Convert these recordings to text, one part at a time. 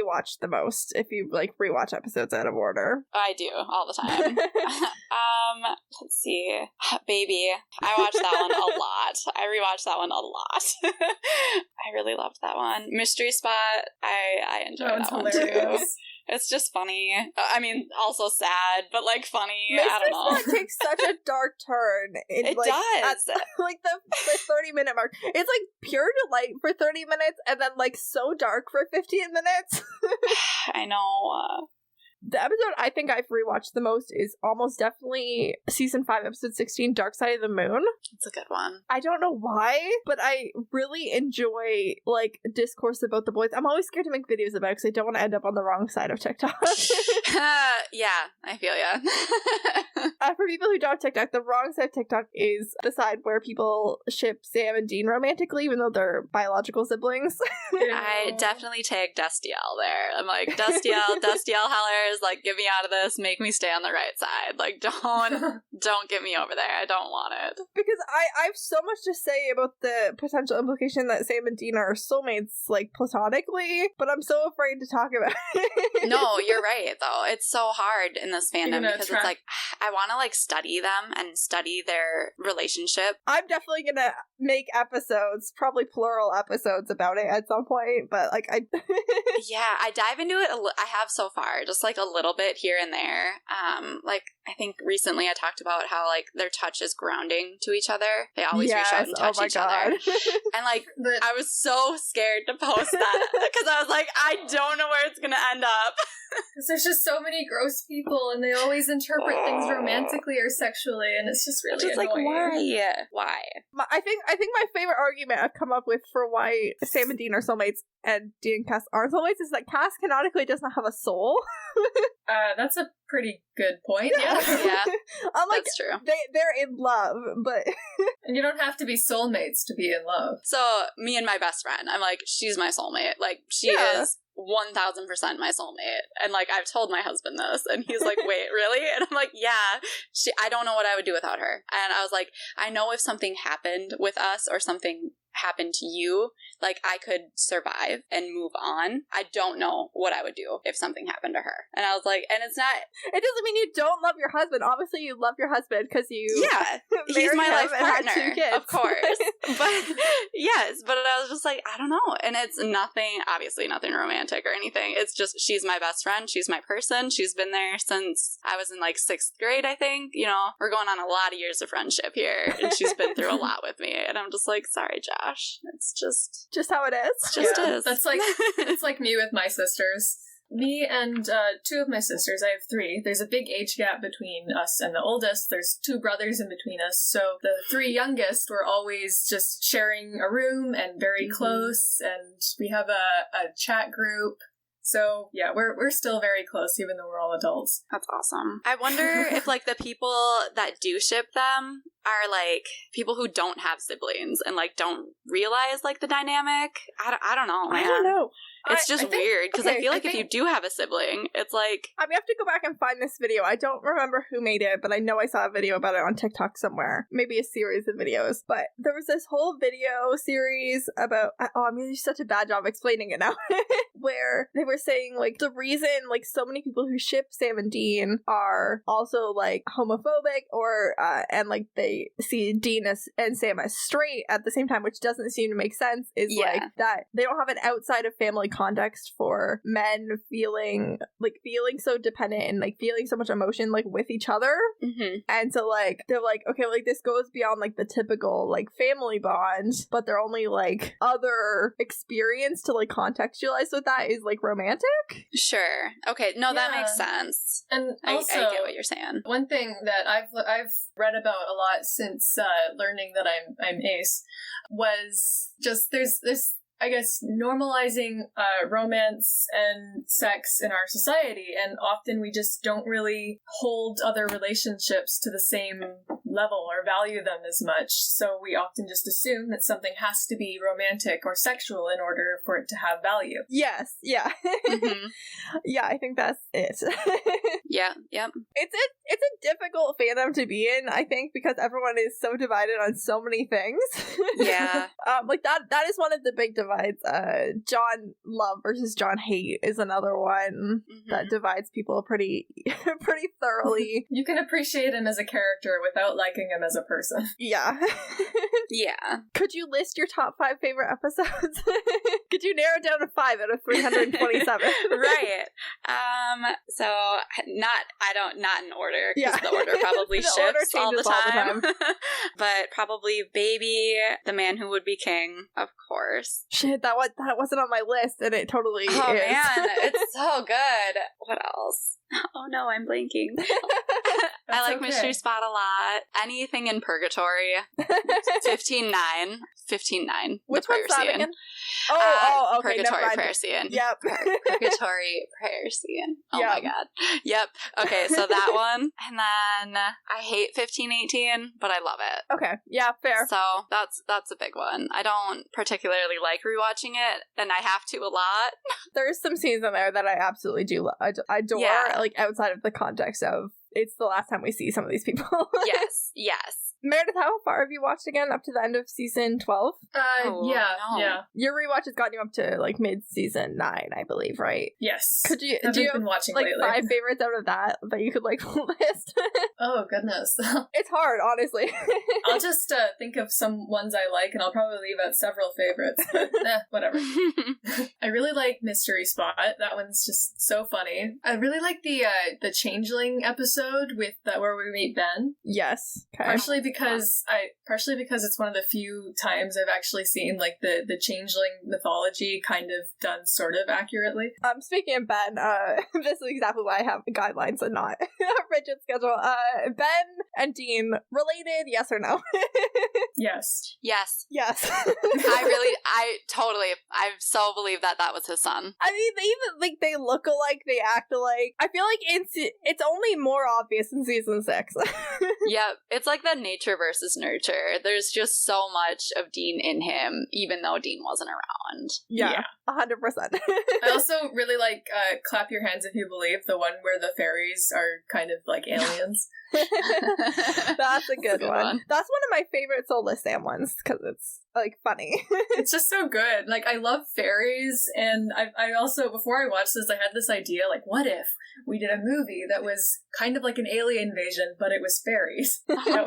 rewatch the most if you like rewatch episodes out of order? I do all the time. Let's see. Baby. I watched that one a lot. I rewatched that one a lot. I really loved that one. Mystery Spot. I enjoyed that one too. It's just funny. I mean, also sad, but like funny. I don't know. Mystery Spot takes such a dark turn. It like, does. At, like the 30-minute mark. It's like pure delight for 30 minutes and then like so dark for 15 minutes. I know. The episode I think I've rewatched the most is almost definitely season 5, episode 16, Dark Side of the Moon. It's a good one. I don't know why, but I really enjoy like discourse about the boys. I'm always scared to make videos about it because I don't want to end up on the wrong side of TikTok. Yeah, I feel ya. For people who don't have TikTok, the wrong side of TikTok is the side where people ship Sam and Dean romantically, even though they're biological siblings. I definitely take Destiel there. I'm like, Destiel Heller. Like, get me out of this, make me stay on the right side. Like, don't get me over there. I don't want it. Because I have so much to say about the potential implication that Sam and Dean are soulmates, like, platonically, but I'm so afraid to talk about it. No, you're right, though. It's so hard in this fandom because it's like, I want to, like, study them and study their relationship. I'm definitely gonna make episodes, probably plural episodes about it at some point, but, like, Yeah, I dive into it, I have so far, just, like, a little bit here and there. Like, I think recently I talked about how, like, their touch is grounding to each other. They always reach out and touch each other. And, like, I was so scared to post that because I was like, I don't know where it's going to end up. Because there's just so many gross people and they always interpret things romantically or sexually, and it's just really annoying. Like, why? I think my favorite argument I've come up with for why Sam and Dean are soulmates and Dean and Cass aren't soulmates is that Cass canonically does not have a soul. That's a pretty good point. Yeah. I'm like, that's true. They're in love, but and you don't have to be soulmates to be in love. So me and my best friend, I'm like, she's my soulmate. Like, she is 1000% my soulmate. And like, I've told my husband this and he's like, wait, really? And I'm like, yeah, I don't know what I would do without her. And I was like, I know if something happened with us or something happened to you, like, I could survive and move on. I don't know what I would do if something happened to her. And I was like, and it's not, it doesn't mean you don't love your husband. Obviously you love your husband because you he's my life partner, 2 kids. of course. But yes, but I was just like, I don't know. And it's obviously nothing romantic or anything. It's just, she's my best friend, she's my person, she's been there since I was in like 6th grade, I think. You know, we're going on a lot of years of friendship here, and she's been through a lot with me, and I'm just like, sorry, Josh, it's just how it is. Is. That's like it's like me with my sisters. Me and 2 of my sisters, I have 3. There's a big age gap between us and the oldest. There's 2 brothers in between us. So the 3 youngest were always just sharing a room and very close. And we have a chat group. So yeah, we're still very close, even though we're all adults. That's awesome. I wonder if like the people that do ship them are like people who don't have siblings and like don't realize like the dynamic. I don't know, man. I don't know. It's just weird because I feel like if you do have a sibling, it's like, I mean, I have to go back and find this video. I don't remember who made it, but I know I saw a video about it on TikTok somewhere. Maybe a series of videos. But there was this whole video series about, I'm going to do such a bad job explaining it now, where they were saying like the reason like so many people who ship Sam and Dean are also like homophobic or and like they see Dean and Sam as straight at the same time, which doesn't seem to make sense, is like that they don't have an outside of family context for men feeling so dependent and like feeling so much emotion like with each other. And so like they're like, okay, like this goes beyond like the typical like family bond, but their only like other experience to like contextualize with that is like romantic. Sure. Okay. No, that makes sense. And also, I get what you're saying. One thing that I've read about a lot since learning that I'm ace was just there's this, I guess, normalizing romance and sex in our society, and often we just don't really hold other relationships to the same level or value them as much. So we often just assume that something has to be romantic or sexual in order for it to have value. Yes, yeah. Mm-hmm. Yeah, I think that's it. Yeah, yep. It's a difficult fandom to be in, I think, because everyone is so divided on so many things. Yeah. Like that is one of the big divides. John love versus John hate is another one that divides people pretty thoroughly. You can appreciate him as a character without liking him as a person. Yeah. Yeah. Could you list your top 5 favorite episodes? Could you narrow it down to 5 out of 327? Right. So not in order, because the order probably The shifts order all the changes time. But probably Baby, The Man Who Would Be King, of course. Shit, that wasn't on my list, and it totally is. Oh man, it's so good. What else? Oh no, I'm blanking. I like Mystery Spot a lot. Anything in Purgatory. 15-9. 15-9. Which one's that scene. again? Oh, okay. Purgatory prayer scene. Yep. Purgatory prayer scene. Oh yep. my god. Yep. Okay, so that one. And then I hate 15-18, but I love it. Okay. Yeah, fair. So that's a big one. I don't particularly like rewatching it, and I have to a lot. There's some scenes in there that I absolutely do adore, like outside of the context of it's the last time we see some of these people. Yes. Meredith, how far have you watched again? Up to the end of season 12? Yeah. Your rewatch has gotten you up to like mid-season 9, I believe, right? Yes. Do you have been watching like lately. 5 favorites out of that you could like list? Oh goodness. It's hard, honestly. I'll just think of some ones I like, and I'll probably leave out several favorites, but whatever. I really like Mystery Spot. That one's just so funny. I really like the Changeling episode with where we meet Ben. Yes. Okay. Partially because it's one of the few times I've actually seen like the Changeling mythology kind of done sort of accurately. Speaking of Ben, this is exactly why I have guidelines and not a rigid schedule. Ben and Dean related, yes or no? Yes. I so believe that was his son. I mean, they even like they look alike, they act alike. I feel like it's only more obvious in season 6. Yep, it's like the nature versus nurture. There's just so much of Dean in him, even though Dean wasn't around. Yeah. 100%. I also really like Clap Your Hands If You Believe, the one where the fairies are kind of like aliens. That's a good one. That's one of my favorite Soulless Sam ones because it's like funny. It's just so good. Like I love fairies, and I also, before I watched this, I had this idea like, what if we did a movie that was kind of like an alien invasion, but it was fairies? That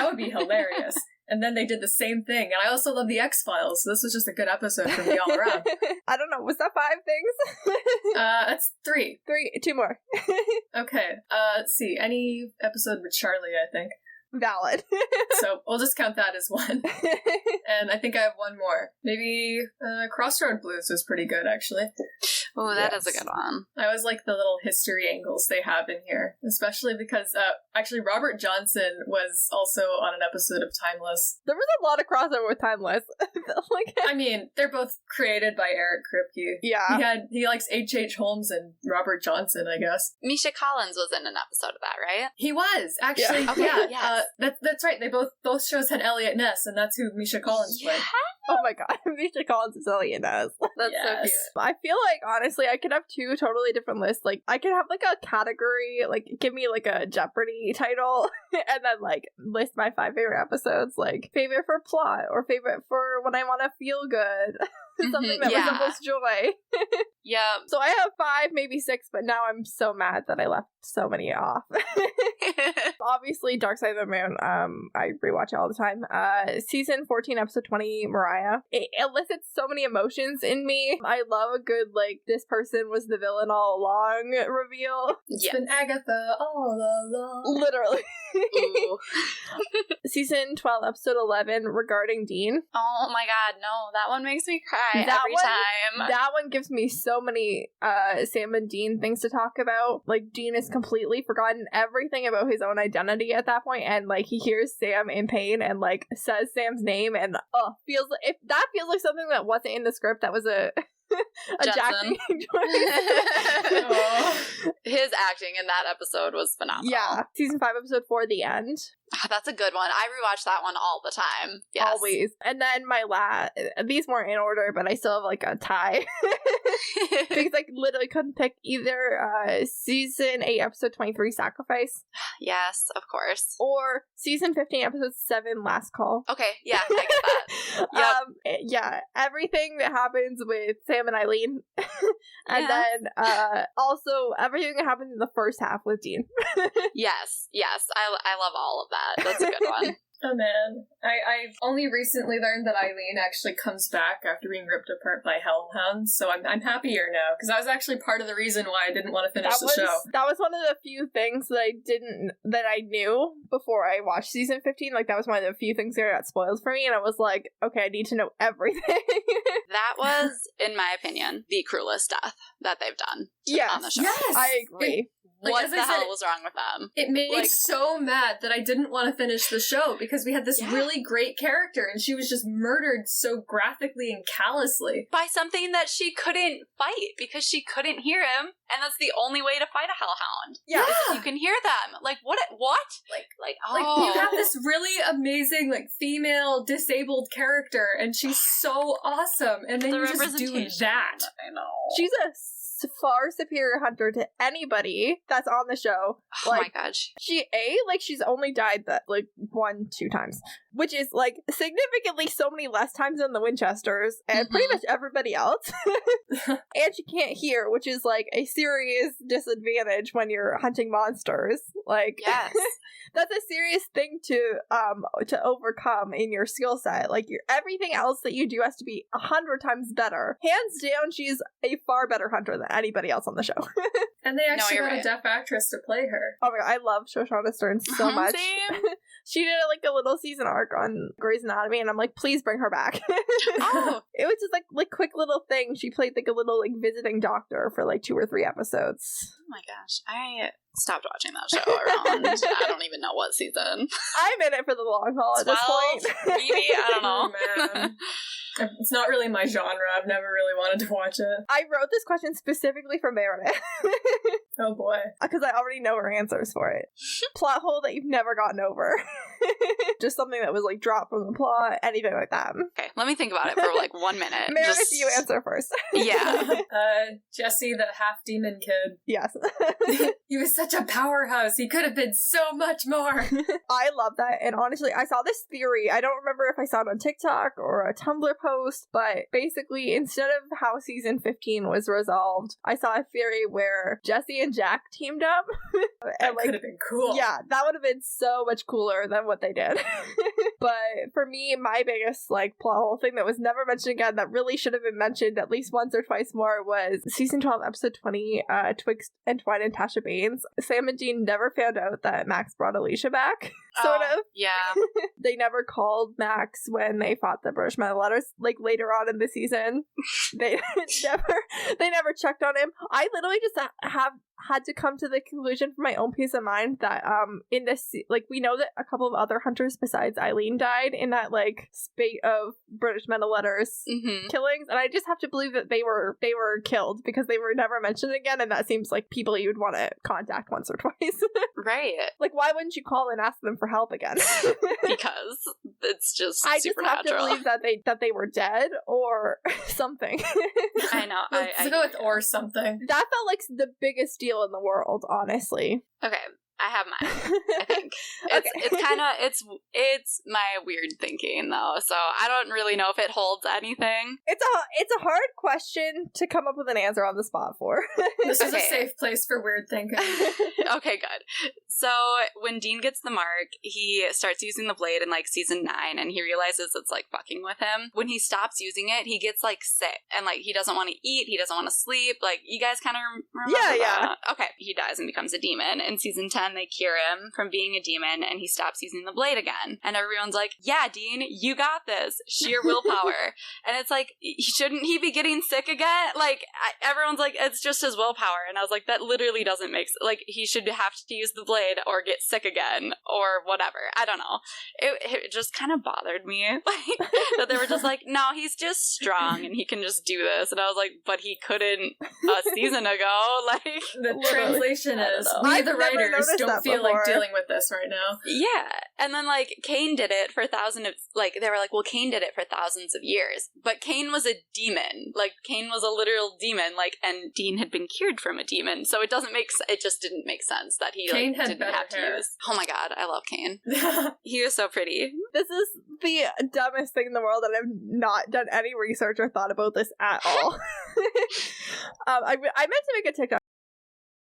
would be hilarious. And then they did the same thing. And I also love the X-Files, so this was just a good episode for me all around. I don't know. Was that 5 things? That's 3. 2 more. Okay. Let's see. Any episode with Charlie, I think. Valid. So we'll just count that as 1. And I think I have one more. Maybe Crossroad Blues was pretty good, actually. Oh, that is a good one. I always like the little history angles they have in here, especially because actually Robert Johnson was also on an episode of Timeless. There was a lot of crossover with Timeless. I mean, they're both created by Eric Kripke. Yeah. He likes H.H. Holmes and Robert Johnson, I guess. Misha Collins was in an episode of that, right? He was, actually. Yeah. Okay, yes. That's right. They both shows had Elliot Ness, and that's who Misha Collins played. Oh my god, Misha Collins is Elliot Ness. That's so cute. I feel like, honestly, I could have 2 totally different lists. Like, I could have, like, a category, like, give me, like, a Jeopardy title, and then, like, list my 5 favorite episodes, like, favorite for plot, or favorite for when I want to feel good. Something that resembles joy. Yeah. So I have 5, maybe 6, but now I'm so mad that I left so many off. Obviously, Dark Side of the Moon, I rewatch it all the time. Season 14, episode 20, Mariah. It elicits so many emotions in me. I love a good, like, this person was the villain all along reveal. It's been Agatha all along. Literally. Season 12, episode 11, regarding Dean. Oh my god, no, that one makes me cry every time. That one gives me so many Sam and Dean things to talk about. Like, Dean has completely forgotten everything about his own identity at that point, and like he hears Sam in pain and like says Sam's name, and feels like something that wasn't in the script. That was a acting choice. His acting in that episode was phenomenal. Yeah. Season 5, episode 4, The End. That's a good one. I rewatch that one all the time. Yes. Always. And then my these weren't in order, but I still have like a tie. Because I literally couldn't pick either season 8, episode 23, Sacrifice. Yes, of course. Or season 15, episode 7, Last Call. Okay, yeah, I get that. Yep. Yeah, everything that happens with Sam and Eileen. And then also everything that happens in the first half with Dean. Yes, I love all of that. That's a good one. Oh man, I've only recently learned that Eileen actually comes back after being ripped apart by hellhounds, so I'm happier now, because that was actually part of the reason why I didn't want to finish the show. That was one of the few things that I knew before I watched season 15. Like, that was one of the few things that got spoiled for me, and I was like, okay, I need to know everything. That was, in my opinion, the cruelest death that they've done on the show. Yes, I agree. What the hell was wrong with them? It made me so mad that I didn't want to finish the show, because we had this really great character and she was just murdered so graphically and callously. By something that she couldn't fight, because she couldn't hear him, and that's the only way to fight a hellhound. Yeah. Is if you can hear them. Like, what? Like, you have this really amazing, like, female disabled character and she's so awesome, and then you just do that. I know. She's a far superior hunter to anybody that's on the show. Oh my gosh. She's only died 1-2 times, which is like significantly so many less times than the Winchesters and pretty much everybody else. And she can't hear, which is like a serious disadvantage when you're hunting monsters. Like, yes. That's a serious thing to overcome in your skill set. Like, everything else that you do has to be 100 times better. Hands down, she's a far better hunter than anybody else on the show. And they actually got a deaf actress to play her. Oh my god, I love Shoshana Stern so much. Same. She did a little season arc on Grey's Anatomy, and I'm like, please bring her back. Oh. It was just like quick little thing. She played like a little like visiting doctor for like 2 or 3 episodes. Oh my gosh, I stopped watching that show around. I don't even know what season. I'm in it for the long haul at 12, this point. Maybe? I don't know. Oh, man. It's not really my genre. I've never really wanted to watch it. I wrote this question specifically for Meredith. Oh boy. Because I already know her answers for it. Plot hole that you've never gotten over. Just something that was like dropped from the plot, anything like that. Okay, let me think about it for like 1 minute. Meredith, you answer first. Yeah. Jesse, the half-demon kid. Yes. He was such a powerhouse. He could have been so much more. I love that. And honestly, I saw this theory. I don't remember if I saw it on TikTok or a Tumblr post, but basically, instead of how season 15 was resolved, I saw a theory where Jesse and Jack teamed up. That could have been cool. Yeah, that would have been so much cooler than what they did. But for me, my biggest plot hole thing that was never mentioned again, that really should have been mentioned at least once or twice more, was season 12, episode 20, Twixt and Twine and Tasha Baines. Sam and Dean never found out that Max brought Alicia back. Sort of. Yeah. They never called Max when they fought the British Metal Letters, like later on in the season. They never checked on him. I literally just had to come to the conclusion for my own peace of mind that in this, we know that a couple of other hunters besides Eileen died in that spate of British Metal Letters killings, and I just have to believe that they were killed because they were never mentioned again, and that seems like people you'd want to contact once or twice. Right. Why wouldn't you call and ask them for help again? Because it's just I supernatural. just have to believe that they were dead or something. I know. Let's go with or something. That felt like the biggest deal in the world, honestly. Okay, I have mine. I think it's kind of it's my weird thinking though, so I don't really know if it holds anything. It's a hard question to come up with an answer on the spot for. This is a safe place for weird thinking. Okay, good. So when Dean gets the mark, he starts using the blade in season 9, and he realizes it's fucking with him. When he stops using it, he gets sick, and he doesn't want to eat, he doesn't want to sleep. You guys kind of remember that? Yeah. Okay, he dies and becomes a demon. In season 10, they cure him from being a demon, and he stops using the blade again. And everyone's like, yeah, Dean, you got this. Sheer willpower. And it's shouldn't he be getting sick again? Everyone's like, it's just his willpower. And I was like, that literally doesn't make sense. He should have to use the blade or get sick again or whatever. I don't know. It just kind of bothered me. That they were just no, he's just strong and he can just do this. And I was like, but he couldn't a season ago. The translation is, we the writers don't feel like dealing with this right now. Yeah. And then, like, Cain did it for they were like, well, Cain did it for thousands of years. But Cain was a demon. Like, Cain was a literal demon, like, and Dean had been cured from a demon. So it just didn't make sense that he, Cain like, had didn't have to hair. use. Oh my god, I love Cain. He was so pretty. This is the dumbest thing in the world, and I've not done any research or thought about this at all. I meant to make a TikTok